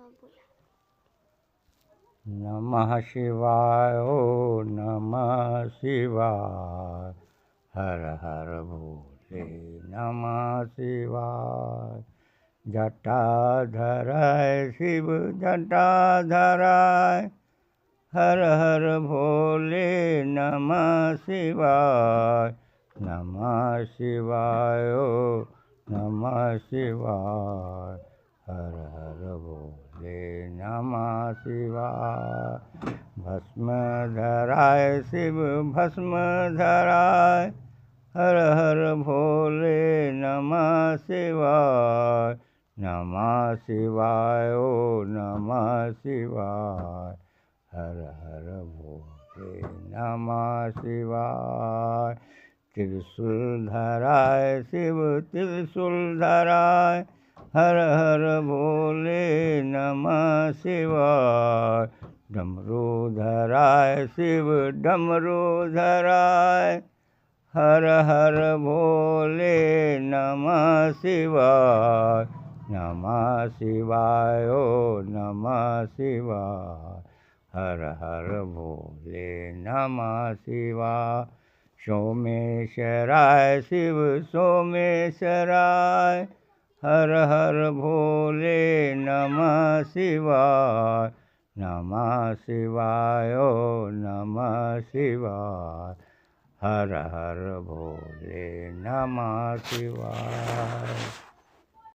बोला। नमः शिवाय ओ नमः शिवाय, हर हर भोले नमः शिवाय। जटाधराय शिव जटाधराय, हर हर भोले नमः शिवाय। नमः शिवाय ओ नमः शिवाय, हर हर भोले नमः शिवाय। भस्म धराय शिव भस्म धराय, हर हर भोले नमः शिवाय। नमः शिवाय ओ नमः शिवाय, हर हर भोले नमः शिवाय। त्रिशूल धराय शिव त्रिशूल धराय, हर हर भोले नमः शिवाय। डमरू धराय शिव डमरू धराय, हर हर भोले नमः शिवाय। नमः शिवाय ओ नमः शिवाय, हर हर भोले नमः शिवाय। सोमेश्वराय शिव सोमेश्वराय, हर हर भोले नमः शिवाय। नमः शिवाय ओ नमः शिवाय, हर हर भोले नमः शिवाय।